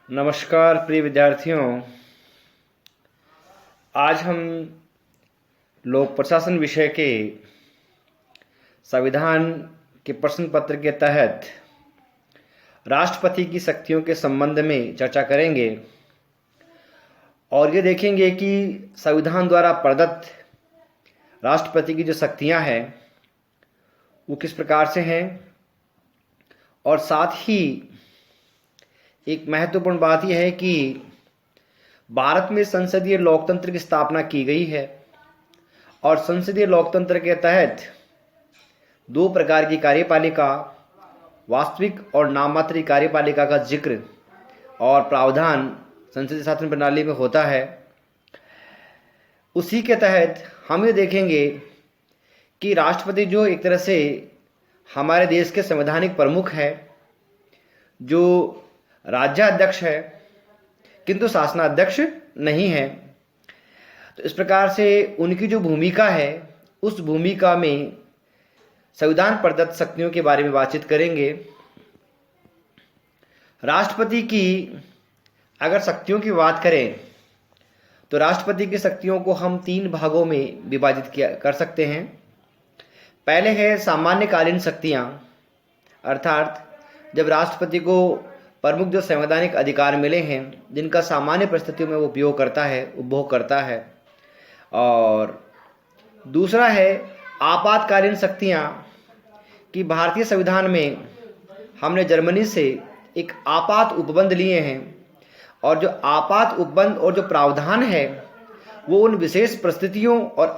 नमस्कार प्रिय विद्यार्थियों। आज हम लोक प्रशासन विषय के संविधान के प्रश्न पत्र के तहत राष्ट्रपति की शक्तियों के संबंध में चर्चा करेंगे और ये देखेंगे कि संविधान द्वारा प्रदत्त राष्ट्रपति की जो शक्तियां हैं वो किस प्रकार से हैं, और साथ ही एक महत्वपूर्ण बात यह है कि भारत में संसदीय लोकतंत्र की स्थापना की गई है और संसदीय लोकतंत्र के तहत दो प्रकार की कार्यपालिका, वास्तविक और नाममात्र कार्यपालिका का जिक्र और प्रावधान संसदीय शासन प्रणाली में होता है। उसी के तहत हम ये देखेंगे कि राष्ट्रपति जो एक तरह से हमारे देश के संवैधानिक प्रमुख है, जो राज्याध्यक्ष है किंतु शासनाध्यक्ष नहीं है। तो इस प्रकार से उनकी जो भूमिका है उस भूमिका में संविधान प्रदत्त शक्तियों के बारे में बातचीत करेंगे। राष्ट्रपति की अगर शक्तियों की बात करें तो राष्ट्रपति की शक्तियों को हम तीन भागों में विभाजित कर सकते हैं। पहले है सामान्यकालीन शक्तियां, अर्थात जब राष्ट्रपति को प्रमुख जो संवैधानिक अधिकार मिले हैं जिनका सामान्य परिस्थितियों में वो उपयोग करता है, उपभोग करता है। और दूसरा है आपातकालीन शक्तियां कि भारतीय संविधान में हमने जर्मनी से एक आपात उपबंध लिए हैं और जो आपात उपबंध और जो प्रावधान है वो उन विशेष परिस्थितियों और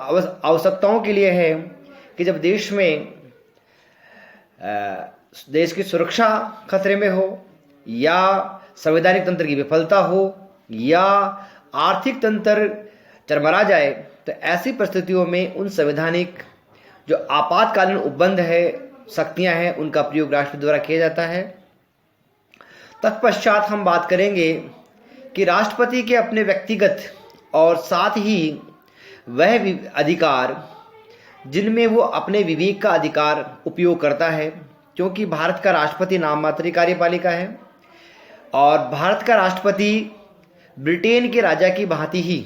आवश्यकताओं के लिए है कि जब देश में देश की सुरक्षा खतरे में हो, या संवैधानिक तंत्र की विफलता हो, या आर्थिक तंत्र चरमरा जाए, तो ऐसी परिस्थितियों में उन संवैधानिक जो आपातकालीन उपबंध है, शक्तियां हैं, उनका प्रयोग राष्ट्रपति द्वारा किया जाता है। तत्पश्चात हम बात करेंगे कि राष्ट्रपति के अपने व्यक्तिगत और साथ ही वह अधिकार जिनमें वो अपने विवेक का अधिकार उपयोग करता है, क्योंकि भारत का राष्ट्रपति नाम मात्र कार्यपालिका है और भारत का राष्ट्रपति ब्रिटेन के राजा की भांति ही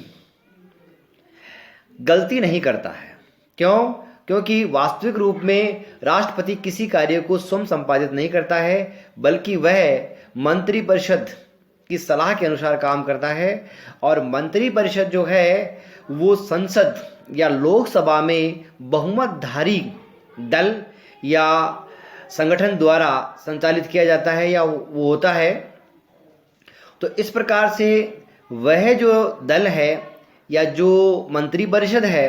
गलती नहीं करता है। क्यों? क्योंकि वास्तविक रूप में राष्ट्रपति किसी कार्य को स्वयं संपादित नहीं करता है, बल्कि वह मंत्रिपरिषद की सलाह के अनुसार काम करता है। और मंत्रिपरिषद जो है वो संसद या लोकसभा में बहुमतधारी दल या संगठन द्वारा संचालित किया जाता है या वो होता है। तो इस प्रकार से वह जो दल है या जो मंत्रिपरिषद है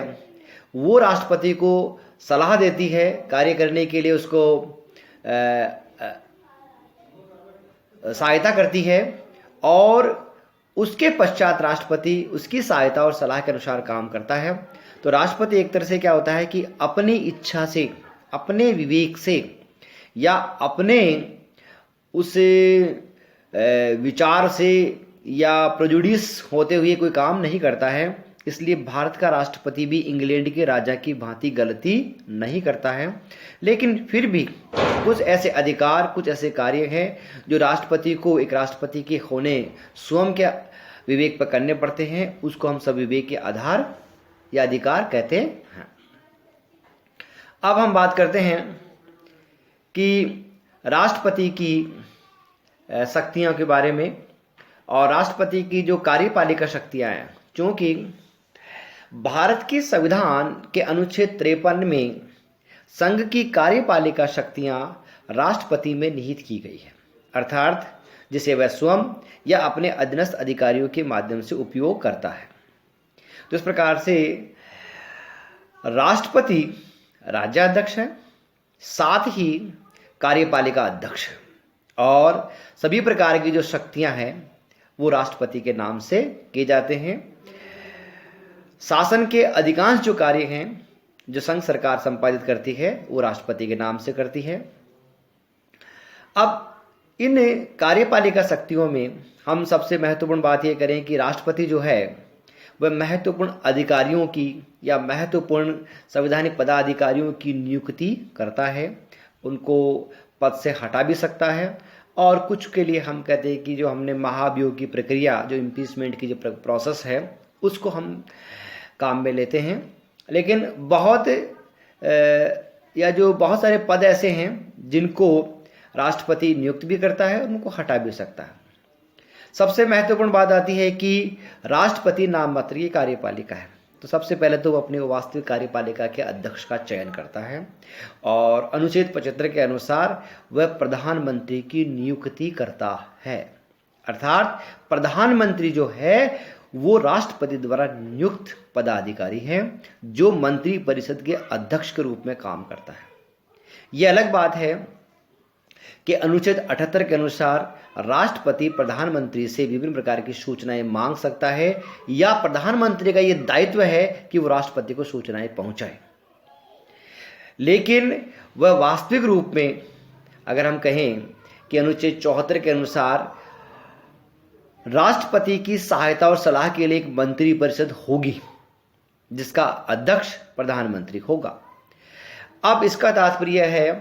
वो राष्ट्रपति को सलाह देती है कार्य करने के लिए, उसको सहायता करती है और उसके पश्चात राष्ट्रपति उसकी सहायता और सलाह के अनुसार काम करता है। तो राष्ट्रपति एक तरह से क्या होता है कि अपनी इच्छा से, अपने विवेक से या अपने उस विचार से या प्रेजुडिस होते हुए कोई काम नहीं करता है। इसलिए भारत का राष्ट्रपति भी इंग्लैंड के राजा की भांति गलती नहीं करता है, लेकिन फिर भी कुछ ऐसे अधिकार, कुछ ऐसे कार्य हैं जो राष्ट्रपति को एक राष्ट्रपति के होने स्वयं के विवेक पर करने पड़ते हैं। उसको हम सब विवेक के आधार या अधिकार कहते हैं। अब हम बात करते हैं कि राष्ट्रपति की शक्तियों के बारे में और राष्ट्रपति की जो कार्यपालिका शक्तियां हैं। क्योंकि भारत के संविधान के अनुच्छेद 53 में संघ की कार्यपालिका शक्तियां राष्ट्रपति में निहित की गई है, अर्थात जिसे वह स्वयं या अपने अधीनस्थ अधिकारियों के माध्यम से उपयोग करता है। तो इस प्रकार से राष्ट्रपति राज्याध्यक्ष है, साथ ही कार्यपालिका अध्यक्ष, और सभी प्रकार की जो शक्तियां हैं वो राष्ट्रपति के नाम से किए जाते हैं। शासन के अधिकांश जो कार्य हैं जो संघ सरकार संपादित करती है वो राष्ट्रपति के नाम से करती है। अब इन कार्यपालिका शक्तियों में हम सबसे महत्वपूर्ण बात यह करें कि राष्ट्रपति जो है वह महत्वपूर्ण अधिकारियों की या महत्वपूर्ण संवैधानिक पदाधिकारियों की नियुक्ति करता है। उनको पद से हटा भी सकता है और कुछ के लिए हम कहते हैं कि जो हमने महाभियोग की प्रक्रिया, जो इम्पीचमेंट की जो प्रोसेस है, उसको हम काम में लेते हैं। लेकिन बहुत सारे पद ऐसे हैं जिनको राष्ट्रपति नियुक्त भी करता है और उनको हटा भी सकता है। सबसे महत्वपूर्ण बात आती है कि राष्ट्रपति नाम मात्र की कार्यपालिका है। तो सबसे पहले तो वो अपनी वास्तविक कार्यपालिका के अध्यक्ष का चयन करता है और अनुच्छेद 75 के अनुसार वह प्रधानमंत्री की नियुक्ति करता है। अर्थात प्रधानमंत्री जो है वो राष्ट्रपति द्वारा नियुक्त पदाधिकारी है जो मंत्री परिषद के अध्यक्ष के रूप में काम करता है। यह अलग बात है कि अनुच्छेद 78 के अनुसार राष्ट्रपति प्रधानमंत्री से विभिन्न प्रकार की सूचनाएं मांग सकता है या प्रधानमंत्री का यह दायित्व है कि वो राष्ट्रपति को सूचनाएं पहुंचाए। लेकिन वह वास्तविक रूप में अगर हम कहें कि अनुच्छेद 74 के अनुसार राष्ट्रपति की सहायता और सलाह के लिए एक मंत्री परिषद होगी जिसका अध्यक्ष प्रधानमंत्री होगा। अब इसका तात्पर्य है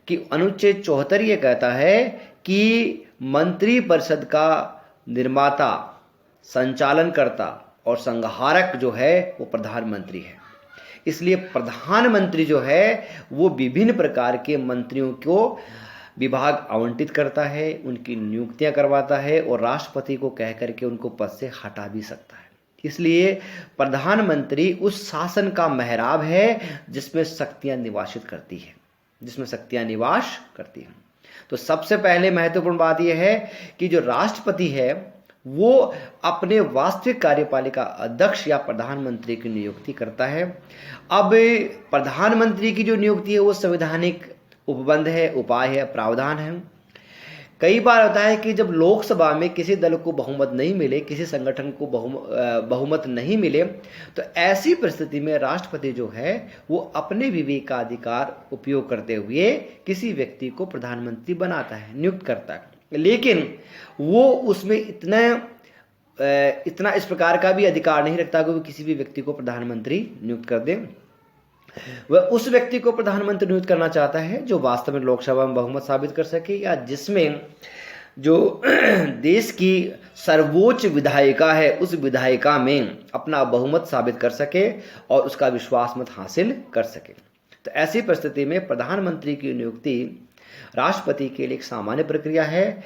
कि अनुच्छेद 74 ये कहता है कि मंत्री परिषद का निर्माता, संचालनकर्ता और संहारक जो है वो प्रधानमंत्री है। इसलिए प्रधानमंत्री जो है वो विभिन्न प्रकार के मंत्रियों को विभाग आवंटित करता है, उनकी नियुक्तियां करवाता है और राष्ट्रपति को कह करके उनको पद से हटा भी सकता है। इसलिए प्रधानमंत्री उस शासन का महराब है जिसमें शक्तियां निवास करती हैं। तो सबसे पहले महत्वपूर्ण बात यह है कि जो राष्ट्रपति है वो अपने वास्तविक कार्यपालिका अध्यक्ष या प्रधानमंत्री की नियुक्ति करता है। अब प्रधानमंत्री की जो नियुक्ति है वो संवैधानिक उपबंध है, उपाय है, प्रावधान है। कई बार होता है कि जब लोकसभा में किसी दल को बहुमत नहीं मिले, किसी संगठन को बहुमत नहीं मिले, तो ऐसी परिस्थिति में राष्ट्रपति जो है वो अपने विवेकाधिकार उपयोग करते हुए किसी व्यक्ति को प्रधानमंत्री बनाता है, नियुक्त करता है। लेकिन वो उसमें इतना इस प्रकार का भी अधिकार नहीं रखता कि वो किसी भी व्यक्ति को प्रधानमंत्री नियुक्त कर दे। वह उस व्यक्ति को प्रधानमंत्री नियुक्त करना चाहता है जो वास्तव में लोकसभा में बहुमत साबित कर सके या जिसमें जो देश की सर्वोच्च विधायिका है उस विधायिका में अपना बहुमत साबित कर सके और उसका विश्वास मत हासिल कर सके। तो ऐसी परिस्थिति में प्रधानमंत्री की नियुक्ति राष्ट्रपति के लिए एक सामान्य प्रक्रिया है।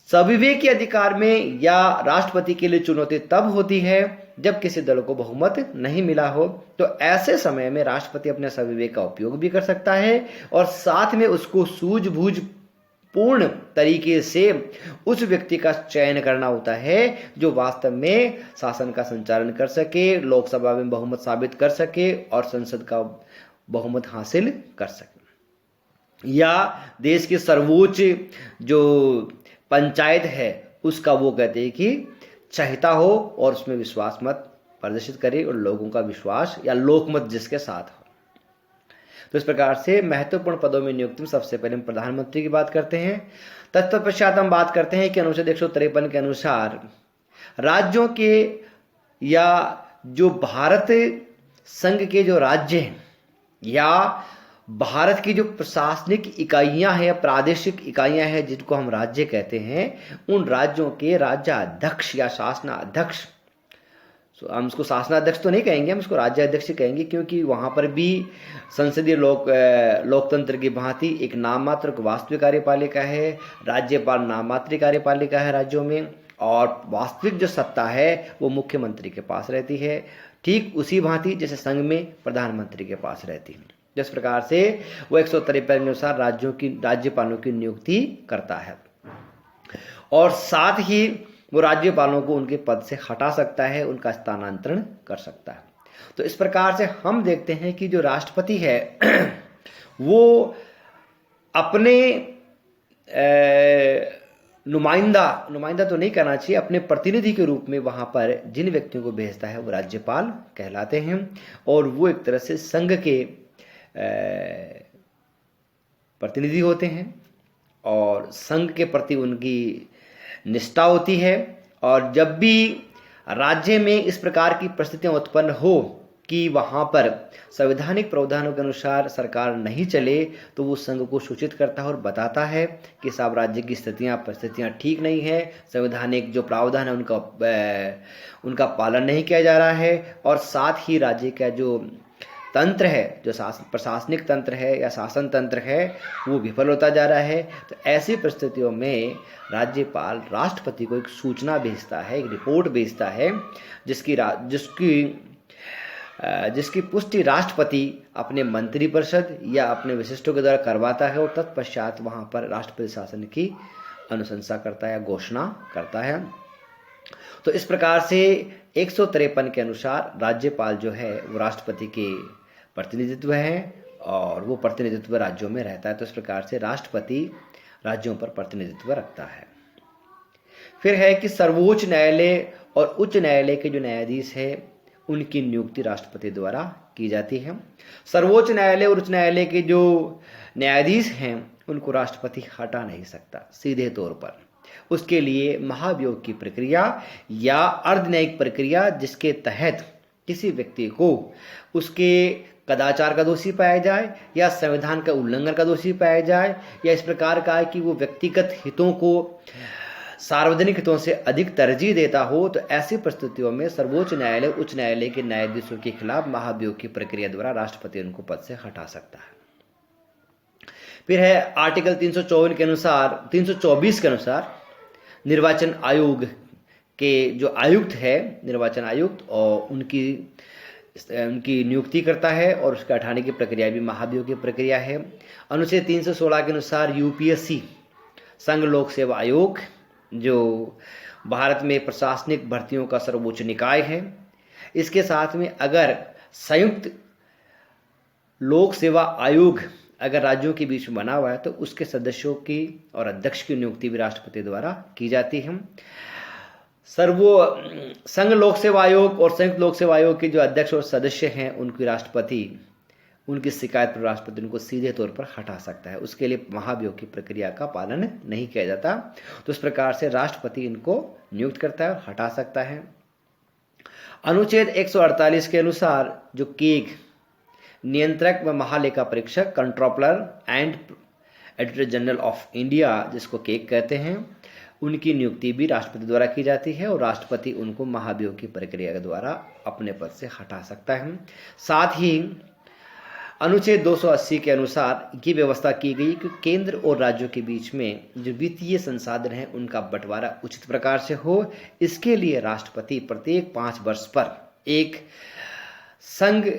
सविवेक के अधिकार में या राष्ट्रपति के लिए चुनौती तब होती है जब किसी दल को बहुमत नहीं मिला हो। तो ऐसे समय में राष्ट्रपति अपने सविवेक का उपयोग भी कर सकता है और साथ में उसको सूझबूझ पूर्ण तरीके से उस व्यक्ति का चयन करना होता है जो वास्तव में शासन का संचालन कर सके, लोकसभा में बहुमत साबित कर सके और संसद का बहुमत हासिल कर सके, या देश की सर्वोच्च जो पंचायत है उसका वो कहते हैं कि चाहता हो और उसमें विश्वास मत प्रदर्शित करे और लोगों का विश्वास या लोकमत जिसके साथ हो। तो इस प्रकार से महत्वपूर्ण पदों में नियुक्ति में सबसे पहले हम प्रधानमंत्री की बात करते हैं। तत्पश्चात हम बात करते हैं कि अनुच्छेद 153 के अनुसार राज्यों के या जो भारत संघ के जो राज्य हैं या भारत की जो प्रशासनिक इकाइयां हैं, प्रादेशिक इकाइयां हैं जिनको हम राज्य कहते हैं, उन राज्यों के राज्याध्यक्ष या शासनाध्यक्ष, हम उसको शासनाध्यक्ष तो नहीं कहेंगे, हम उसको राज्याध्यक्ष कहेंगे क्योंकि वहां पर भी संसदीय लोकतंत्र की भांति एक नाम मात्र वास्तविक कार्यपालिका है, राज्यपाल नाम मात्र कार्यपालिका है राज्यों में, और वास्तविक जो सत्ता है वो मुख्यमंत्री के पास रहती है, ठीक उसी भांति जैसे संघ में प्रधानमंत्री के पास रहती है। जिस प्रकार से वो 153 के अनुसार राज्यपालों की नियुक्ति करता है और साथ ही वो राज्यपालों को उनके पद से हटा सकता है, उनका स्थानांतरण कर सकता है। तो इस प्रकार से हम देखते हैं कि जो राष्ट्रपति है वो अपने नुमाइंदा तो नहीं कहना चाहिए, अपने प्रतिनिधि के रूप में वहां पर जिन व्यक्तियों को भेजता है वो राज्यपाल कहलाते हैं और वो एक तरह से संघ के प्रतिनिधि होते हैं और संघ के प्रति उनकी निष्ठा होती है। और जब भी राज्य में इस प्रकार की परिस्थितियां उत्पन्न हो कि वहाँ पर संवैधानिक प्रावधानों के अनुसार सरकार नहीं चले तो वो संघ को सूचित करता है और बताता है कि साहब राज्य की परिस्थितियाँ ठीक नहीं है, संवैधानिक जो प्रावधान है उनका पालन नहीं किया जा रहा है, और साथ ही राज्य का जो तंत्र है, जो प्रशासनिक तंत्र है या शासन तंत्र है, वो विफल होता जा रहा है। तो ऐसी परिस्थितियों में राज्यपाल राष्ट्रपति को एक सूचना भेजता है, एक रिपोर्ट भेजता है, जिसकी पुष्टि राष्ट्रपति अपने मंत्रिपरिषद या अपने विशिष्टों के द्वारा करवाता है, और तत्पश्चात वहाँ पर राष्ट्रपति शासन की अनुशंसा करता है या घोषणा करता है। तो इस प्रकार से 153 के अनुसार राज्यपाल जो है वो राष्ट्रपति के प्रतिनिधित्व है, और वो प्रतिनिधित्व राज्यों में रहता है। तो इस प्रकार से राष्ट्रपति राज्यों पर प्रतिनिधित्व रखता है। फिर है कि सर्वोच्च न्यायालय और उच्च न्यायालय के जो न्यायाधीश है उनकी नियुक्ति राष्ट्रपति द्वारा की जाती है। सर्वोच्च न्यायालय और उच्च न्यायालय के जो न्यायाधीश हैं उनको राष्ट्रपति हटा नहीं सकता सीधे तौर पर। उसके लिए महाभियोग की प्रक्रिया या अर्धन्यायिक प्रक्रिया, जिसके तहत किसी व्यक्ति को उसके कदाचार का दोषी पाया जाए या संविधान का उल्लंघन का दोषी पाया जाए, या इस प्रकार का कि वो व्यक्तिगत हितों को सार्वजनिक हितों से अधिक तरजीह देता हो, तो ऐसी परिस्थितियों में सर्वोच्च न्यायालय उच्च न्यायालय के न्यायाधीशों के खिलाफ महाभियोग की प्रक्रिया द्वारा राष्ट्रपति उनको पद से हटा सकता है। फिर है आर्टिकल 324 के अनुसार निर्वाचन आयोग के जो आयुक्त है, निर्वाचन आयुक्त, और उनकी नियुक्ति करता है, और उसके हटाने की प्रक्रिया भी महाभियोग की प्रक्रिया है। अनुच्छेद 316 के अनुसार यूपीएससी संघ लोक सेवा आयोग जो भारत में प्रशासनिक भर्तियों का सर्वोच्च निकाय है, इसके साथ में अगर संयुक्त लोक सेवा आयोग अगर राज्यों के बीच में बना हुआ है तो उसके सदस्यों की और अध्यक्ष की नियुक्ति भी राष्ट्रपति द्वारा की जाती है। संघ लोक सेवा आयोग और संयुक्त लोक सेवा आयोग के जो अध्यक्ष और सदस्य हैं उनकी शिकायत पर राष्ट्रपति उनको सीधे तौर पर हटा सकता है। उसके लिए महाभियोग की प्रक्रिया का पालन नहीं किया जाता। तो इस प्रकार से राष्ट्रपति इनको नियुक्त करता है और हटा सकता है। अनुच्छेद 148 के अनुसार जो केग नियंत्रक व महालेखा परीक्षक, controller and editor general of India, जिसको केग कहते हैं, उनकी नियुक्ति भी राष्ट्रपति द्वारा की जाती है, और राष्ट्रपति उनको महाभियोग की प्रक्रिया के द्वारा अपने पद से हटा सकता है। साथ ही अनुच्छेद 280 के अनुसार ये व्यवस्था की गई कि केंद्र और राज्यों के बीच में जो वित्तीय संसाधन हैं उनका बंटवारा उचित प्रकार से हो। इसके लिए राष्ट्रपति प्रत्येक 5 वर्ष पर एक संघ,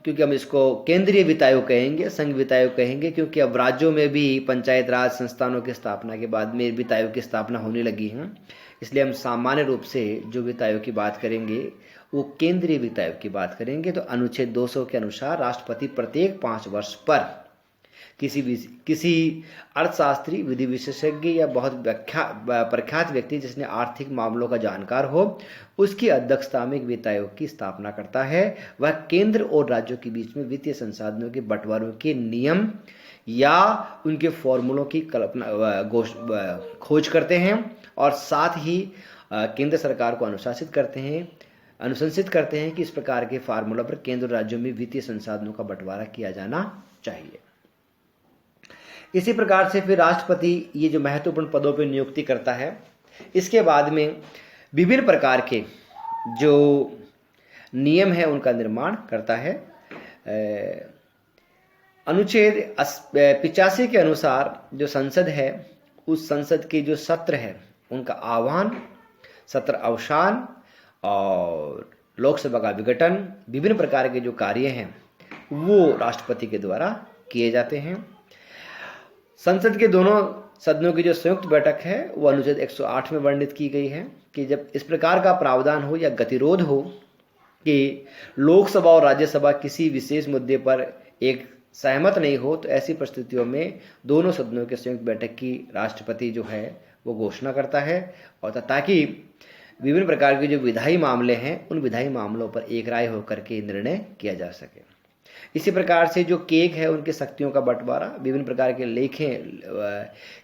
क्योंकि हम इसको केंद्रीय वित्त आयोग कहेंगे, संघ वित्त आयोग कहेंगे, क्योंकि अब राज्यों में भी पंचायत राज संस्थानों की स्थापना के बाद में वित्त आयोग की स्थापना होने लगी है। इसलिए हम सामान्य रूप से जो वित्त आयोग की बात करेंगे वो केंद्रीय वित्त आयोग की बात करेंगे। तो अनुच्छेद 200 के अनुसार राष्ट्रपति प्रत्येक 5 वर्ष पर किसी अर्थशास्त्री, विधि विशेषज्ञ या बहुत प्रख्यात व्यक्ति जिसने आर्थिक मामलों का जानकार हो, उसकी अध्यक्षता में एक वित्त आयोग की स्थापना करता है। वह केंद्र और राज्यों के बीच में वित्तीय संसाधनों के बंटवारों के नियम या उनके फॉर्मूलों की खोज करते हैं, और साथ ही केंद्र सरकार को अनुशंसित करते हैं कि इस प्रकार के फार्मूला पर केंद्र राज्यों में वित्तीय संसाधनों का बंटवारा किया जाना चाहिए। इसी प्रकार से फिर राष्ट्रपति ये जो महत्वपूर्ण पदों पर नियुक्ति करता है, इसके बाद में विभिन्न प्रकार के जो नियम है उनका निर्माण करता है। अनुच्छेद 85 के अनुसार जो संसद है, उस संसद के जो सत्र है उनका आह्वान, सत्र अवसान और लोकसभा का विघटन, विभिन्न प्रकार के जो कार्य हैं वो राष्ट्रपति के द्वारा किए जाते हैं। संसद के दोनों सदनों की जो संयुक्त बैठक है वो अनुच्छेद 108 में वर्णित की गई है कि जब इस प्रकार का प्रावधान हो या गतिरोध हो कि लोकसभा और राज्यसभा किसी विशेष मुद्दे पर एक सहमत नहीं हो, तो ऐसी परिस्थितियों में दोनों सदनों के संयुक्त बैठक की राष्ट्रपति जो है वो घोषणा करता है, और ताकि विभिन्न प्रकार के जो विधायी मामले हैं उन विधायी मामलों पर एक राय होकर के निर्णय किया जा सके। इसी प्रकार से जो केक है उनकी शक्तियों का बंटवारा, विभिन्न प्रकार के लेखें,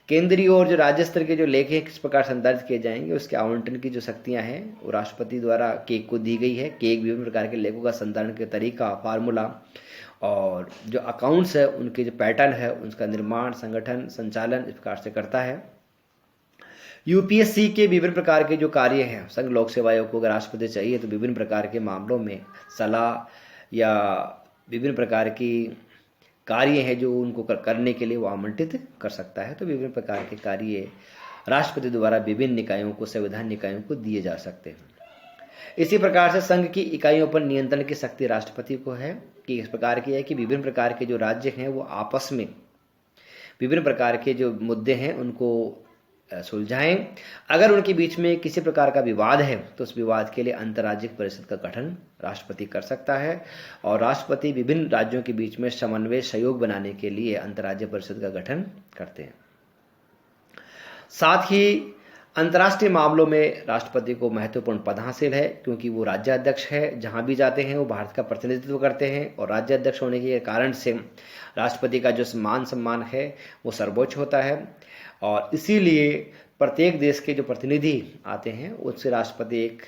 केंद्रीय और जो राज्य स्तर के जो लेखें किस प्रकार संदर्भित किए जाएंगे, उसके आवंटन की जो शक्तियां हैं वो राष्ट्रपति द्वारा केक को दी गई है। केक विभिन्न प्रकार के लेखों का संधारण के तरीका, फार्मूला और जो अकाउंट्स है उनके जो पैटर्न है उसका निर्माण, संगठन, संचालन इस प्रकार से करता है। यूपीएससी के विभिन्न प्रकार के जो कार्य हैं, संघ लोक सेवा आयोग को अगर राष्ट्रपति चाहिए तो विभिन्न प्रकार के मामलों में सलाह या विभिन्न प्रकार की कार्य हैं जो उनको करने के लिए वो आमंत्रित कर सकता है। तो विभिन्न प्रकार के कार्य राष्ट्रपति द्वारा विभिन्न निकायों को, संविधान निकायों को दिए जा सकते हैं। इसी प्रकार से संघ की इकाइयों पर नियंत्रण की शक्ति राष्ट्रपति को है कि इस प्रकार की है कि विभिन्न प्रकार के जो राज्य हैं वो आपस में विभिन्न प्रकार के जो मुद्दे हैं उनको सुलझाएं। अगर उनके बीच में किसी प्रकार का विवाद है तो उस विवाद के लिए अंतर्राज्यिक परिषद का गठन राष्ट्रपति कर सकता है और राष्ट्रपति विभिन्न राज्यों के बीच में समन्वय, सहयोग बनाने के लिए अंतर्राज्यीय परिषद का गठन करते हैं। साथ ही अंतर्राष्ट्रीय मामलों में राष्ट्रपति को महत्वपूर्ण पद हासिल है क्योंकि वो राज्याध्यक्ष है, जहां भी जाते हैं वो भारत का प्रतिनिधित्व करते हैं और राज्याध्यक्ष होने के कारण से राष्ट्रपति का जो मान सम्मान है वो सर्वोच्च होता है और इसीलिए प्रत्येक देश के जो प्रतिनिधि आते हैं उससे राष्ट्रपति एक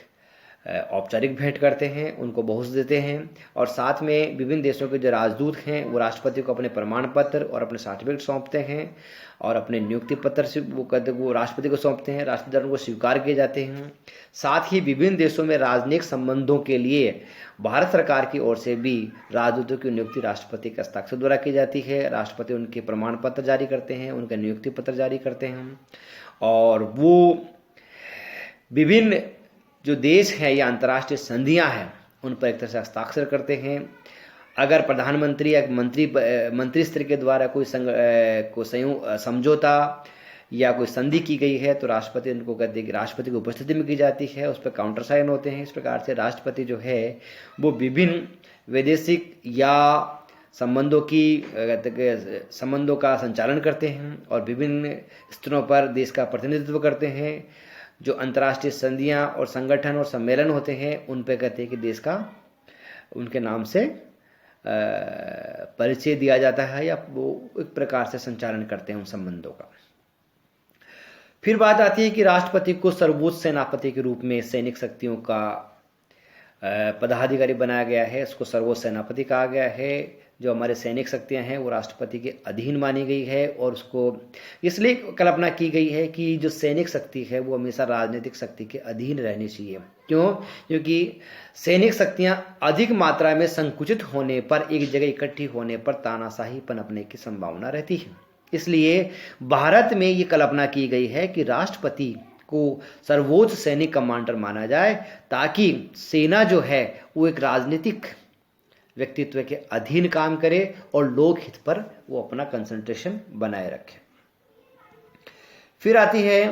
औपचारिक भेंट करते हैं, उनको बहुत देते हैं और साथ में विभिन्न देशों के जो राजदूत हैं वो राष्ट्रपति को अपने प्रमाण पत्र और अपने सर्टिफिकेट सौंपते हैं और अपने नियुक्ति पत्र से वो राष्ट्रपति को सौंपते हैं, राष्ट्रपति द्वारा उनको स्वीकार किए जाते हैं। साथ ही विभिन्न देशों में राजनयिक संबंधों के लिए भारत सरकार की ओर से भी राजदूतों की नियुक्ति राष्ट्रपति के हस्ताक्षर द्वारा की जाती है। राष्ट्रपति उनके प्रमाण पत्र जारी करते हैं, उनका नियुक्ति पत्र जारी करते हैं और वो विभिन्न जो देश हैं या अंतर्राष्ट्रीय संधियां हैं उन पर एक तरह से हस्ताक्षर करते हैं। अगर प्रधानमंत्री या मंत्री स्तर के द्वारा कोई समझौता या कोई संधि की गई है तो राष्ट्रपति उनको कहते हैं कि राष्ट्रपति की उपस्थिति में की जाती है, उस पर काउंटर साइन होते हैं। इस प्रकार से राष्ट्रपति जो है वो विभिन्न वैदेशिक या संबंधों का संचालन करते हैं और विभिन्न स्तरों पर देश का प्रतिनिधित्व करते हैं। जो अंतर्राष्ट्रीय संधियां और संगठन और सम्मेलन होते हैं उन पे कहते हैं कि देश का उनके नाम से परिचय दिया जाता है या वो एक प्रकार से संचालन करते हैं उन संबंधों का। फिर बात आती है कि राष्ट्रपति को सर्वोच्च सेनापति के रूप में सैनिक शक्तियों का पदाधिकारी बनाया गया है, इसको सर्वोच्च सेनापति कहा गया है। जो हमारे सैनिक शक्तियां हैं वो राष्ट्रपति के अधीन मानी गई है और उसको इसलिए कल्पना की गई है कि जो सैनिक शक्ति है वो हमेशा राजनीतिक शक्ति के अधीन रहनी चाहिए। क्यों? क्योंकि सैनिक शक्तियां अधिक मात्रा में संकुचित होने पर, एक जगह इकट्ठी होने पर तानाशाही पनपने की संभावना रहती है। इसलिए भारत में ये कल्पना की गई है कि राष्ट्रपति को सर्वोच्च सैनिक कमांडर माना जाए ताकि सेना जो है वो एक राजनीतिक व्यक्तित्व के अधीन काम करे और लोकहित पर वो अपना कंसंट्रेशन बनाए रखे। फिर आती है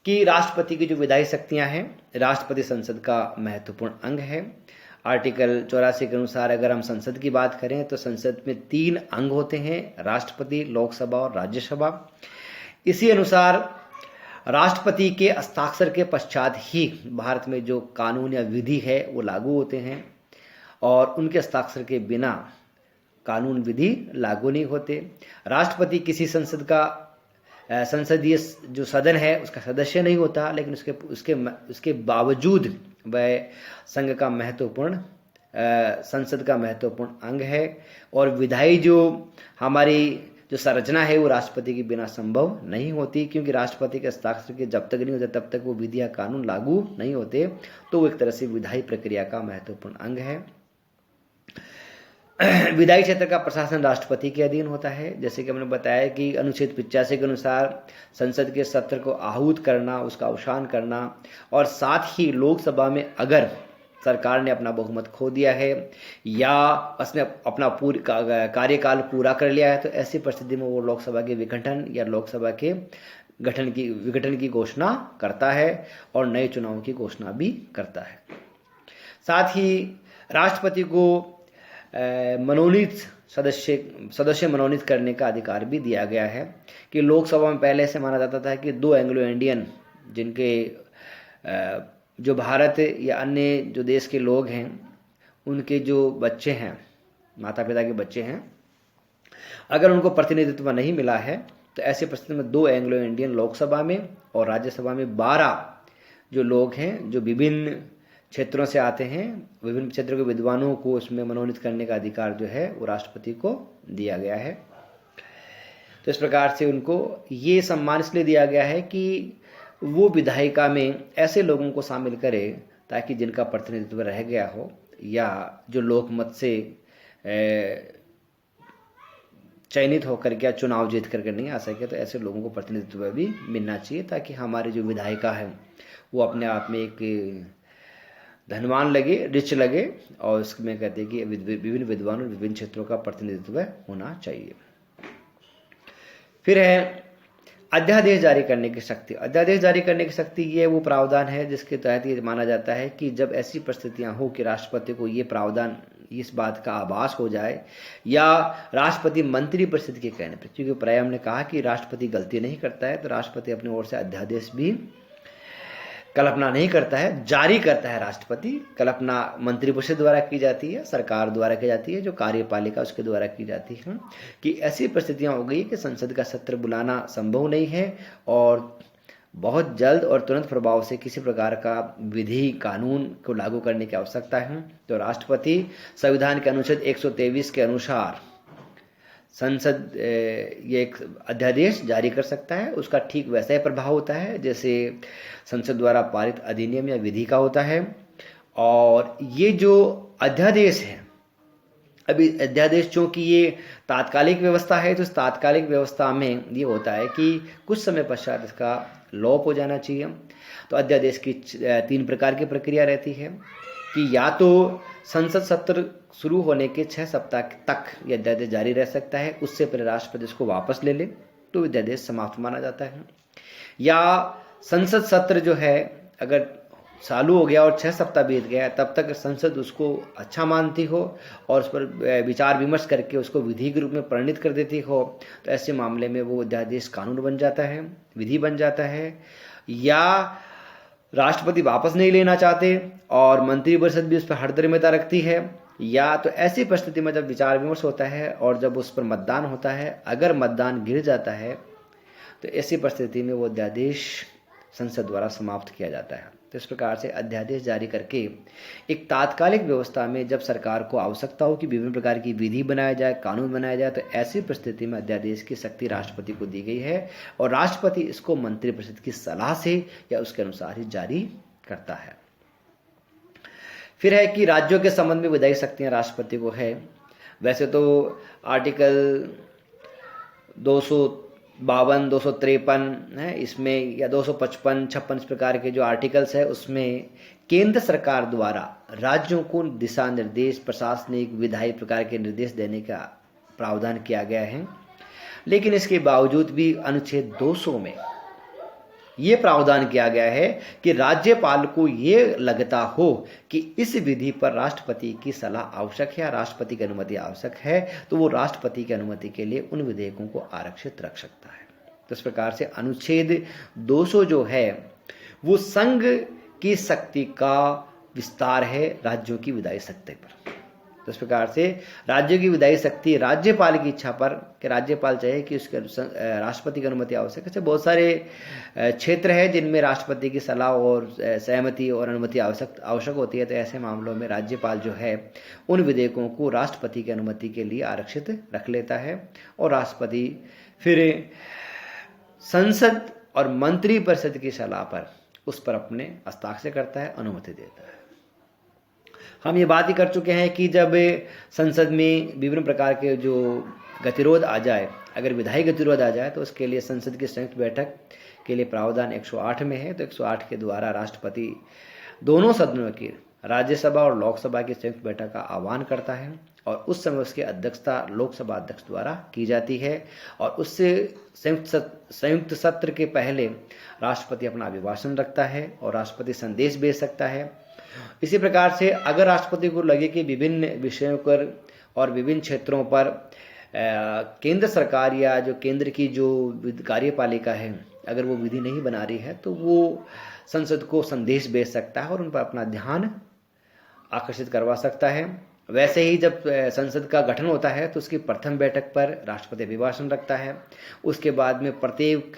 कि राष्ट्रपति की जो विधायी शक्तियां हैं, राष्ट्रपति संसद का महत्वपूर्ण अंग है। आर्टिकल 84 के अनुसार अगर हम संसद की बात करें तो संसद में 3 अंग होते हैं, राष्ट्रपति, लोकसभा और राज्यसभा। इसी अनुसार राष्ट्रपति के हस्ताक्षर के पश्चात ही भारत में जो कानून या विधि है वो लागू होते हैं और उनके हस्ताक्षर के बिना कानून विधि लागू नहीं होते। राष्ट्रपति किसी संसदीय जो सदन है उसका सदस्य नहीं होता, लेकिन उसके बावजूद वह संघ का महत्वपूर्ण संसद का महत्वपूर्ण अंग है और विधायी जो हमारी जो संरचना है वो राष्ट्रपति के बिना संभव नहीं होती, क्योंकि राष्ट्रपति के हस्ताक्षर के जब तक नहीं होते तब तक वो विधि या कानून लागू नहीं होते। तो वो एक तरह से विधायी प्रक्रिया का महत्वपूर्ण अंग है। विधायी क्षेत्र का प्रशासन राष्ट्रपति के अधीन होता है। जैसे कि हमने बताया कि अनुच्छेद 85 के अनुसार संसद के सत्र को आहूत करना, उसका अवसान करना और साथ ही लोकसभा में अगर सरकार ने अपना बहुमत खो दिया है या उसने अपना कार्यकाल पूरा कर लिया है तो ऐसी परिस्थिति में वो लोकसभा के विघटन या लोकसभा के विघटन की घोषणा करता है और नए चुनाव की घोषणा भी करता है। साथ ही राष्ट्रपति को मनोनीत सदस्य मनोनीत करने का अधिकार भी दिया गया है कि लोकसभा में पहले से माना जाता था कि 2 एंग्लो इंडियन जिनके जो भारत या अन्य जो देश के लोग हैं उनके जो बच्चे हैं माता पिता के बच्चे हैं, अगर उनको प्रतिनिधित्व नहीं मिला है तो ऐसी परिस्थिति में 2 एंग्लो इंडियन लोकसभा में और राज्यसभा में 12 जो लोग हैं जो विभिन्न क्षेत्रों से आते हैं, विभिन्न क्षेत्रों के विद्वानों को उसमें मनोनीत करने का अधिकार जो है वो राष्ट्रपति को दिया गया है। तो इस प्रकार से उनको ये सम्मान इसलिए दिया गया है कि वो विधायिका में ऐसे लोगों को शामिल करे ताकि जिनका प्रतिनिधित्व रह गया हो या जो लोकमत से चयनित होकर के या चुनाव जीत करके नहीं आ सके, तो ऐसे लोगों को प्रतिनिधित्व भी मिलना चाहिए ताकि हमारी जो विधायिका है वो अपने आप में एक धनवान लगे, रिच लगे, और उसमें कहते हैं कि विभिन्न विद्वानों विभिन्न क्षेत्रों का प्रतिनिधित्व होना चाहिए। फिर है अध्यादेश जारी करने की शक्ति। अध्यादेश जारी करने की शक्ति ये वो प्रावधान है जिसके तहत ये माना जाता है कि जब ऐसी परिस्थितियां हो कि राष्ट्रपति को ये प्रावधान इस बात का आभास हो जाए या राष्ट्रपति मंत्री परिषद के कहने पर, क्योंकि प्राय हमने कहा कि राष्ट्रपति गलती नहीं करता है तो राष्ट्रपति अपनी ओर से अध्यादेश भी कल्पना नहीं करता है, जारी करता है राष्ट्रपति। कल्पना मंत्रिपरिषद द्वारा की जाती है, सरकार द्वारा की जाती है, जो कार्यपालिका उसके द्वारा की जाती है कि ऐसी परिस्थितियां हो गई कि संसद का सत्र बुलाना संभव नहीं है और बहुत जल्द और तुरंत प्रभाव से किसी प्रकार का विधि कानून को लागू करने की आवश्यकता है, तो राष्ट्रपति संविधान के अनुच्छेद 123 के अनुसार संसद ये एक अध्यादेश जारी कर सकता है। उसका ठीक वैसा ही प्रभाव होता है जैसे संसद द्वारा पारित अधिनियम या विधि का होता है। और ये जो अध्यादेश है, अभी अध्यादेश चूंकि ये तात्कालिक व्यवस्था है तो इस तात्कालिक व्यवस्था में ये होता है कि कुछ समय पश्चात इसका लॉप हो जाना चाहिए। तो अध्यादेश की 3 प्रकार की प्रक्रिया रहती है कि या तो संसद सत्र शुरू होने के 6 सप्ताह तक यह अध्यादेश जारी रह सकता है, उससे पहले राष्ट्रपति इसको वापस ले ले तो अध्यादेश समाप्त माना जाता है, या संसद सत्र जो है अगर चालू हो गया और 6 सप्ताह बीत गया तब तक संसद उसको अच्छा मानती हो और उस पर विचार विमर्श करके उसको विधि के रूप में परिणित कर देती हो, तो ऐसे मामले में वो अध्यादेश कानून बन जाता है, विधि बन जाता है। या राष्ट्रपति वापस नहीं लेना चाहते और मंत्रिपरिषद भी उस पर हठधर्मिता रखती है, या तो ऐसी परिस्थिति में जब विचार विमर्श होता है और जब उस पर मतदान होता है, अगर मतदान गिर जाता है तो ऐसी परिस्थिति में वो अध्यादेश संसद द्वारा समाप्त किया जाता है। तो इस प्रकार से अध्यादेश जारी करके एक तात्कालिक व्यवस्था में जब सरकार को आवश्यकता हो कि विभिन्न प्रकार की विधि बनाया जाए, कानून बनाया जाए, तो ऐसी परिस्थिति में अध्यादेश की शक्ति राष्ट्रपति को दी गई है और राष्ट्रपति इसको मंत्रिपरिषद की सलाह से या उसके अनुसार ही जारी करता है। फिर है कि राज्यों के संबंध में विधायी शक्तियां राष्ट्रपति को है। वैसे तो आर्टिकल 252, 253 है इसमें, या 255, 56 इस प्रकार के जो आर्टिकल्स है उसमें केंद्र सरकार द्वारा राज्यों को दिशा निर्देश, प्रशासनिक, विधायी प्रकार के निर्देश देने का प्रावधान किया गया है। लेकिन इसके बावजूद भी अनुच्छेद 200 में ये प्रावधान किया गया है कि राज्यपाल को ये लगता हो कि इस विधि पर राष्ट्रपति की सलाह आवश्यक है, राष्ट्रपति की अनुमति आवश्यक है, तो वो राष्ट्रपति की अनुमति के लिए उन विधेयकों को आरक्षित रख सकता है। तो इस प्रकार से अनुच्छेद 200 जो है वो संघ की शक्ति का विस्तार है राज्यों की विधायी शक्ति पर। तो इस प्रकार से राज्यों की विधायी शक्ति राज्यपाल की इच्छा पर, कि राज्यपाल चाहे कि उसके राष्ट्रपति की अनुमति आवश्यक है। बहुत सारे क्षेत्र है जिनमें राष्ट्रपति की सलाह और सहमति और अनुमति आवश्यक होती है, तो ऐसे मामलों में राज्यपाल जो है उन विधेयकों को राष्ट्रपति की अनुमति के लिए आरक्षित रख लेता है और राष्ट्रपति फिर संसद और मंत्रिपरिषद की सलाह पर उस पर अपने हस्ताक्षर करता है, अनुमति देता है। हम ये बात ही कर चुके हैं कि जब संसद में विभिन्न प्रकार के जो गतिरोध आ जाए, अगर विधायी गतिरोध आ जाए, तो उसके लिए संसद की संयुक्त बैठक के लिए प्रावधान 108 में है। तो 108 के द्वारा राष्ट्रपति दोनों सदनों की, राज्यसभा और लोकसभा की संयुक्त बैठक का आह्वान करता है और उस समय उसकी अध्यक्षता लोकसभा अध्यक्ष द्वारा की जाती है और उससे संयुक्त सत्र के पहले राष्ट्रपति अपना अभिभाषण रखता है और राष्ट्रपति संदेश भेज सकता है। इसी प्रकार से अगर राष्ट्रपति को लगे कि विभिन्न विषयों पर और विभिन्न क्षेत्रों पर केंद्र सरकार या जो केंद्र की जो कार्यपालिका है अगर वो विधि नहीं बना रही है, तो वो संसद को संदेश भेज सकता है और उन पर अपना ध्यान आकर्षित करवा सकता है। वैसे ही जब संसद का गठन होता है तो उसकी प्रथम बैठक पर राष्ट्रपति अभिभाषण रखता है। उसके बाद में प्रत्येक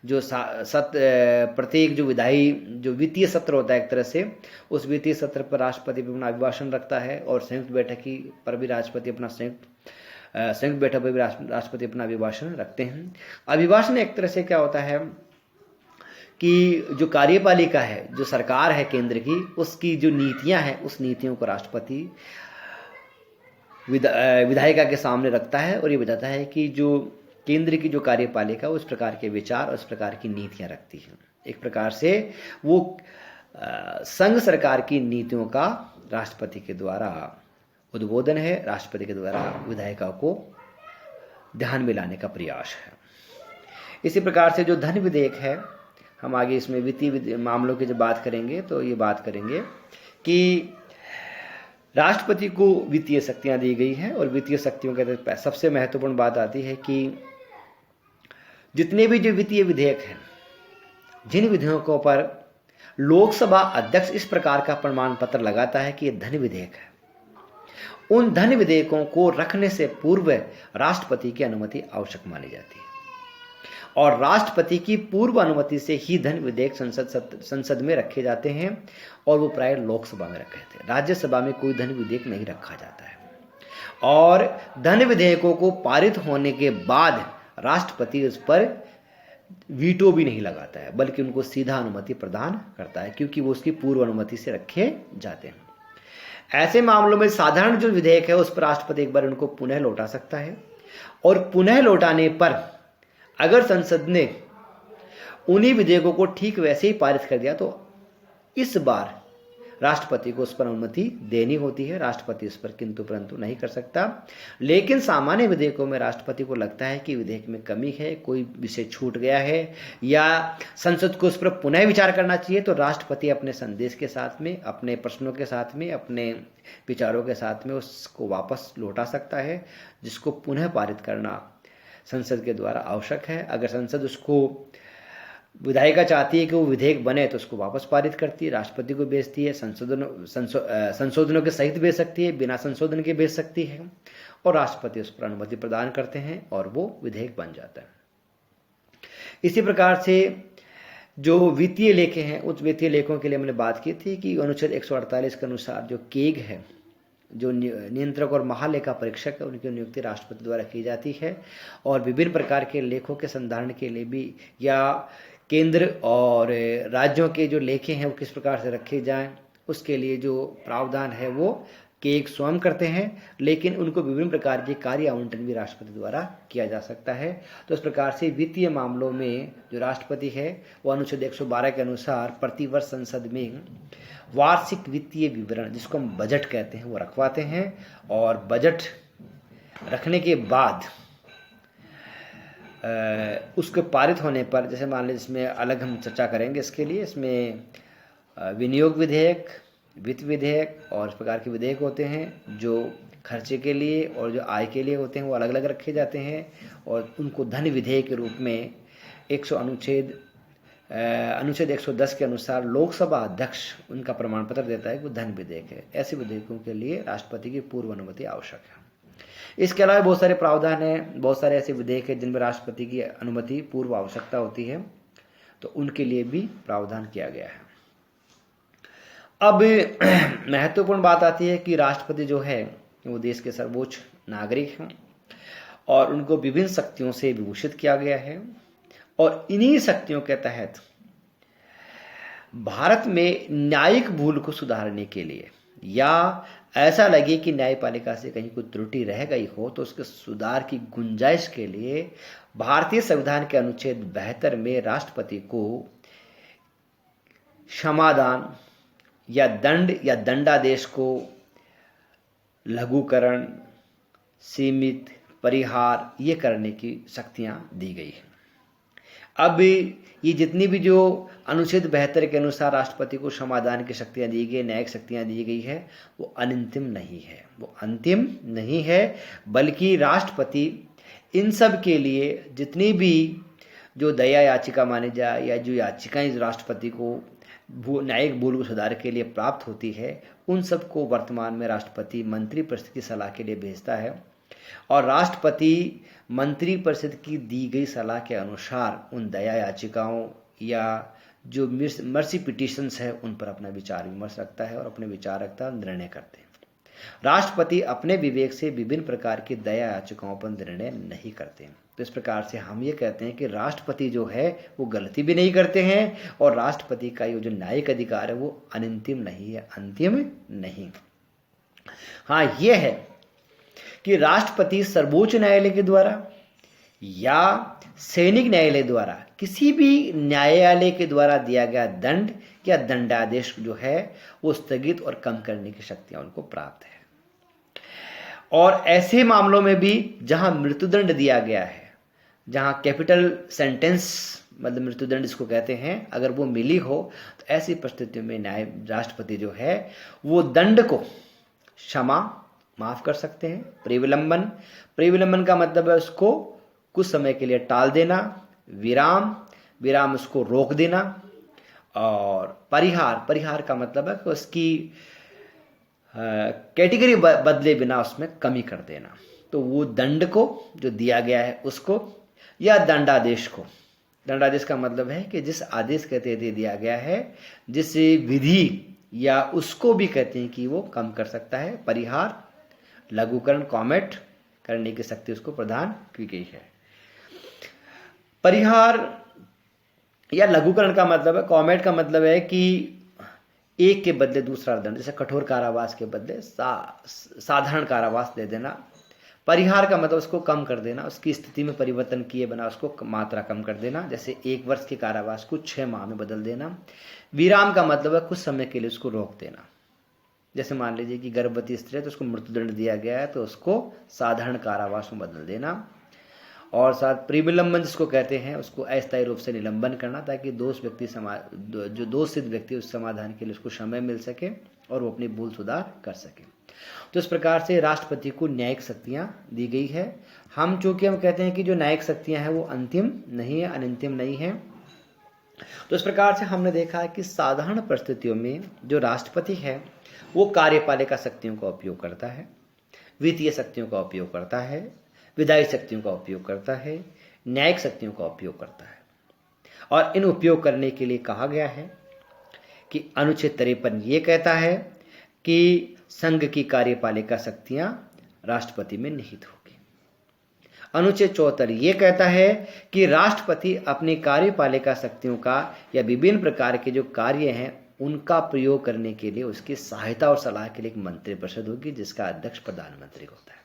प्रत्येक जो विधायी जो वित्तीय सत्र होता है एक तरह से, उस वित्तीय सत्र पर राष्ट्रपति अपना अभिभाषण रखता है। और संयुक्त बैठक पर भी राष्ट्रपति अपना संयुक्त बैठक पर भी राष्ट्रपति अपना अभिभाषण रखते हैं। अभिभाषण एक तरह से क्या होता है कि जो कार्यपालिका है, जो सरकार है केंद्र की, उसकी जो नीतियां हैं, उस नीतियों को राष्ट्रपति विधायिका के सामने रखता है और ये बताता है कि जो केंद्र की जो कार्यपालिका उस प्रकार के विचार और उस प्रकार की नीतियां रखती है। एक प्रकार से वो संघ सरकार की नीतियों का राष्ट्रपति के द्वारा उद्बोधन है, राष्ट्रपति के द्वारा विधायिका को ध्यान में लाने का प्रयास है। इसी प्रकार से जो धन विधेयक है, हम आगे इसमें वित्तीय मामलों की जब बात करेंगे तो ये बात करेंगे कि राष्ट्रपति को वित्तीय शक्तियां दी गई हैं। और वित्तीय शक्तियों के सबसे महत्वपूर्ण बात आती है कि जितने भी जो वित्तीय विधेयक हैं, जिन विधेयकों पर लोकसभा अध्यक्ष इस प्रकार का प्रमाण पत्र लगाता है कि ये धन विधेयक है, उन धन विधेयकों को रखने से पूर्व राष्ट्रपति की अनुमति आवश्यक मानी जाती है। और राष्ट्रपति की पूर्व अनुमति से ही धन विधेयक संसद में रखे जाते हैं और वो प्राय लोकसभा में रखे जाते हैं। राज्यसभा में कोई धन विधेयक नहीं रखा जाता है। और धन विधेयकों को पारित होने के बाद राष्ट्रपति उस पर वीटो भी नहीं लगाता है, बल्कि उनको सीधा अनुमति प्रदान करता है, क्योंकि वो उसकी पूर्व अनुमति से रखे जाते हैं। ऐसे मामलों में साधारण जो विधेयक है उस पर राष्ट्रपति एक बार उनको पुनः लौटा सकता है। और पुनः लौटाने पर अगर संसद ने उन्हीं विधेयकों को ठीक वैसे ही पारित कर दिया तो इस बार राष्ट्रपति को उस पर अनुमति देनी होती है। राष्ट्रपति उस पर किंतु परंतु नहीं कर सकता। लेकिन सामान्य विधेयकों में राष्ट्रपति को लगता है कि विधेयक में कमी है, कोई विषय छूट गया है या संसद को उस पर पुनः विचार करना चाहिए, तो राष्ट्रपति अपने संदेश के साथ में, अपने प्रश्नों के साथ में, अपने विचारों के साथ में उसको वापस लौटा सकता है, जिसको पुनः पारित करना संसद के द्वारा आवश्यक है। अगर संसद उसको विधायिका चाहती है कि वो विधेयक बने तो उसको वापस पारित करती है, राष्ट्रपति को भेजती है, संशोधनों के सहित भेज सकती है, बिना संशोधन के भेज सकती है, और राष्ट्रपति उस पर अनुमति प्रदान करते हैं और वो विधेयक बन जाता है। इसी प्रकार से जो वित्तीय लेखे हैं, उस वित्तीय लेखों के लिए हमने बात की थी कि अनुच्छेद 148 के अनुसार जो केग है, जो नियंत्रक और महालेखा परीक्षक है, उनकी नियुक्ति राष्ट्रपति द्वारा की जाती है। और विभिन्न प्रकार के लेखों के संधारण के लिए भी, या केंद्र और राज्यों के जो लेखे हैं वो किस प्रकार से रखे जाएं, उसके लिए जो प्रावधान है वो केग स्वयं करते हैं। लेकिन उनको विभिन्न प्रकार के कार्य आवंटन भी राष्ट्रपति द्वारा किया जा सकता है। तो इस प्रकार से वित्तीय मामलों में जो राष्ट्रपति है वो अनुच्छेद 112 के अनुसार प्रतिवर्ष संसद में वार्षिक वित्तीय विवरण, जिसको हम बजट कहते हैं, वो रखवाते हैं। और बजट रखने के बाद उसके पारित होने पर, जैसे मान लीजिए इसमें अलग हम चर्चा करेंगे इसके लिए, इसमें विनियोग विधेयक, वित्त विधेयक और इस प्रकार के विधेयक होते हैं जो खर्चे के लिए और जो आय के लिए होते हैं, वो अलग अलग रखे जाते हैं। और उनको धन विधेयक के रूप में अनुच्छेद 110 के अनुसार लोकसभा अध्यक्ष उनका प्रमाण पत्र देता है कि वो धन विधेयक है। ऐसे विधेयकों के लिए राष्ट्रपति की पूर्व अनुमति आवश्यक है। इसके अलावा बहुत सारे प्रावधान हैं, बहुत सारे ऐसे विधेयक हैं जिनमें राष्ट्रपति की अनुमति पूर्व आवश्यकता होती है, तो उनके लिए भी प्रावधान किया गया है। अब महत्वपूर्ण बात आती है कि राष्ट्रपति जो है वो देश के सर्वोच्च नागरिक हैं और उनको विभिन्न शक्तियों से विभूषित किया गया है। और इन्हीं शक्तियों के तहत भारत में न्यायिक भूल को सुधारने के लिए, या ऐसा लगे कि न्यायपालिका से कहीं कोई त्रुटि रह गई हो, तो उसके सुधार की गुंजाइश के लिए भारतीय संविधान के अनुच्छेद 72 में राष्ट्रपति को क्षमादान या दंड या दंडादेश को लघुकरण, सीमित, परिहार ये करने की शक्तियां दी गई हैं। अब ये जितनी भी जो अनुच्छेद 72 के अनुसार राष्ट्रपति को क्षमादान की शक्तियां दी गई, न्यायिक शक्तियां दी गई है, वो अनंतिम नहीं है, वो अंतिम नहीं है, बल्कि राष्ट्रपति इन सब के लिए जितनी भी जो दया याचिका मानी जाए या जो याचिकाएं राष्ट्रपति को न्यायिक भूल को सुधार के लिए प्राप्त होती है, उन सबको वर्तमान में राष्ट्रपति मंत्रिपरिषद की सलाह के लिए भेजता है और राष्ट्रपति मंत्रिपरिषद की दी गई सलाह के अनुसार उन दया याचिकाओं या जो मर्सी पिटिशंस है उन पर अपना विचार विमर्श रखता है और अपने विचार रखता है, निर्णय करते हैं। राष्ट्रपति अपने विवेक से विभिन्न प्रकार की दया याचिकाओं पर निर्णय नहीं करते हैं। तो इस प्रकार से हम ये कहते हैं कि राष्ट्रपति जो है वो गलती भी नहीं करते हैं और राष्ट्रपति का ये जो न्यायिक अधिकार है वो अनंतिम नहीं है, अंतिम नहीं। हाँ, ये है कि राष्ट्रपति सर्वोच्च न्यायालय के द्वारा या सैनिक न्यायालय द्वारा किसी भी न्यायालय के द्वारा दिया गया दंड या दंडादेश जो है वो स्थगित और कम करने की शक्तियां उनको प्राप्त है। और ऐसे मामलों में भी जहां मृत्युदंड दिया गया है, जहां कैपिटल सेंटेंस मतलब मृत्युदंड इसको कहते हैं, अगर वो मिली हो तो ऐसी परिस्थितियों में राष्ट्रपति जो है वो दंड को माफ कर सकते हैं। प्रेविलंबन का मतलब है उसको कुछ समय के लिए टाल देना, विराम उसको रोक देना, और परिहार का मतलब है कि उसकी कैटेगरी बदले बिना उसमें कमी कर देना। तो वो दंड को जो दिया गया है उसको या दंडादेश को, दंडादेश का मतलब है कि जिस आदेश के तहत दिया गया है, जिस विधि या उसको भी कहते हैं कि वो कम कर सकता है। परिहार, लघुकरण, कॉमेट करने की शक्ति उसको प्रदान की गई है। परिहार या लघुकरण का मतलब है, कॉमेट का मतलब है कि एक के बदले दूसरा दंड, जैसे कठोर कारावास के बदले साधारण कारावास दे देना। परिहार का मतलब उसको कम कर देना, उसकी स्थिति में परिवर्तन किए बिना उसको मात्रा कम कर देना, जैसे 1 वर्ष के कारावास को 6 माह में बदल देना। विराम का मतलब है कुछ समय के लिए उसको रोक देना, जैसे मान लीजिए कि गर्भवती स्त्री है तो उसको मृत्युदंड दिया गया है तो उसको साधारण कारावास में बदल देना। और साथ प्रीविलंबन जिसको कहते हैं उसको अस्थायी रूप से निलंबन करना, ताकि जो दोषित व्यक्ति उस समाधान के लिए उसको समय मिल सके और वो अपनी भूल सुधार कर सके। तो इस प्रकार से राष्ट्रपति को न्यायिक शक्तियां दी गई है। चूंकि हम कहते हैं कि जो न्यायिक शक्तियां हैं वो अंतिम नहीं है, अनंतिम नहीं है, तो इस प्रकार से हमने देखा है कि साधारण परिस्थितियों में जो राष्ट्रपति है वो कार्यपालिका शक्तियों का उपयोग करता है, वित्तीय शक्तियों का उपयोग करता है, विधायी शक्तियों का उपयोग करता है, न्यायिक शक्तियों का उपयोग करता है। और इन उपयोग करने के लिए कहा गया है कि अनुच्छेद 53 ये कहता है कि संघ की कार्यपालिका शक्तियां राष्ट्रपति में निहित होगी। अनुच्छेद 74 ये कहता है कि राष्ट्रपति अपनी कार्यपालिका शक्तियों का या विभिन्न प्रकार के जो कार्य हैं उनका प्रयोग करने के लिए उसकी सहायता और सलाह के लिए एक मंत्रिपरिषद होगी जिसका अध्यक्ष प्रधानमंत्री होता है।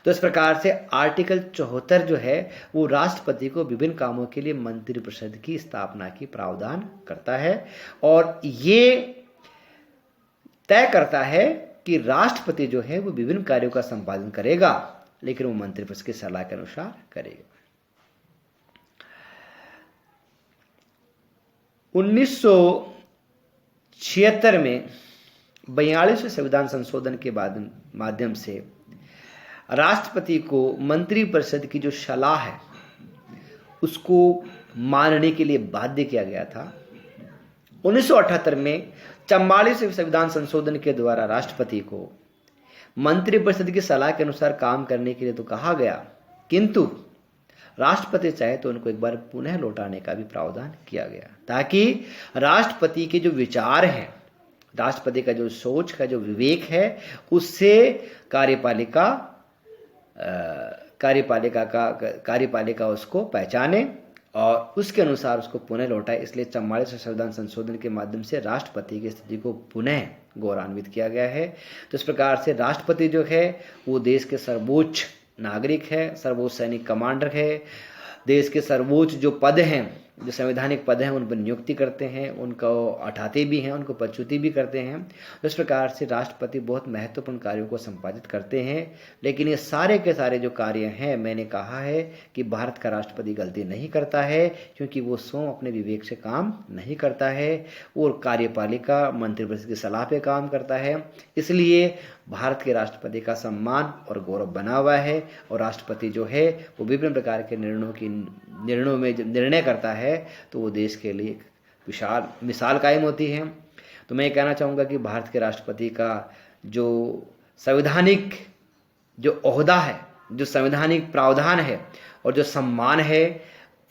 तो इस प्रकार से आर्टिकल 74 जो है वो राष्ट्रपति को विभिन्न कामों के लिए मंत्रिपरिषद की स्थापना की प्रावधान करता है और ये तय करता है कि राष्ट्रपति जो है वो विभिन्न कार्यों का संपादन करेगा, लेकिन वो मंत्रिपरिषद की सलाह के अनुसार करेगा। 1976 में 42वें संविधान संशोधन के माध्यम से राष्ट्रपति को मंत्रिपरिषद की जो सलाह है उसको मानने के लिए बाध्य किया गया था। 1978 में 44वें संविधान संशोधन के द्वारा राष्ट्रपति को मंत्रिपरिषद की सलाह के अनुसार काम करने के लिए तो कहा गया, किंतु राष्ट्रपति चाहे तो उनको एक बार पुनः लौटाने का भी प्रावधान किया गया, ताकि राष्ट्रपति के जो विचार हैं, राष्ट्रपति का जो सोच का जो विवेक है, उससे कार्यपालिका उसको पहचाने और उसके अनुसार उसको पुनः लौटाए। इसलिए 44वें संविधान संशोधन के माध्यम से राष्ट्रपति की स्थिति को पुनः गौरवान्वित किया गया है। तो इस प्रकार से राष्ट्रपति जो है वो देश के सर्वोच्च नागरिक है, सर्वोच्च सैनिक कमांडर है, देश के सर्वोच्च जो पद हैं, जो संवैधानिक पद हैं, उन पर नियुक्ति करते हैं, उनको हटाते भी हैं, उनको पदच्युति भी करते हैं। तो इस प्रकार से राष्ट्रपति बहुत महत्वपूर्ण कार्यों को संपादित करते हैं। लेकिन ये सारे के सारे जो कार्य हैं, मैंने कहा है कि भारत का राष्ट्रपति गलती नहीं करता है, क्योंकि वो स्वयं अपने विवेक से काम नहीं करता है, वो कार्यपालिका मंत्रिपरिषद की सलाह पे काम करता है। इसलिए भारत के राष्ट्रपति का सम्मान और गौरव बना हुआ है, और राष्ट्रपति जो है वो विभिन्न प्रकार के निर्णयों में जब निर्णय करता है तो वो देश के लिए एक विशाल मिसाल कायम होती है। तो मैं ये कहना चाहूँगा कि भारत के राष्ट्रपति का जो संवैधानिक जो ओहदा है, जो संवैधानिक प्रावधान है और जो सम्मान है,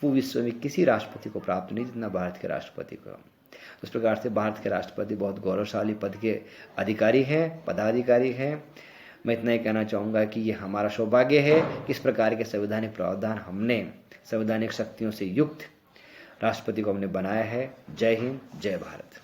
वो विश्व में किसी राष्ट्रपति को प्राप्त नहीं जितना भारत के राष्ट्रपति को। उस प्रकार से भारत के राष्ट्रपति बहुत गौरवशाली पद के अधिकारी हैं, पदाधिकारी हैं। मैं इतना ही कहना चाहूँगा कि ये हमारा सौभाग्य है कि इस प्रकार के संवैधानिक प्रावधान हमने संवैधानिक शक्तियों से युक्त राष्ट्रपति को हमने बनाया है। जय हिंद, जय भारत।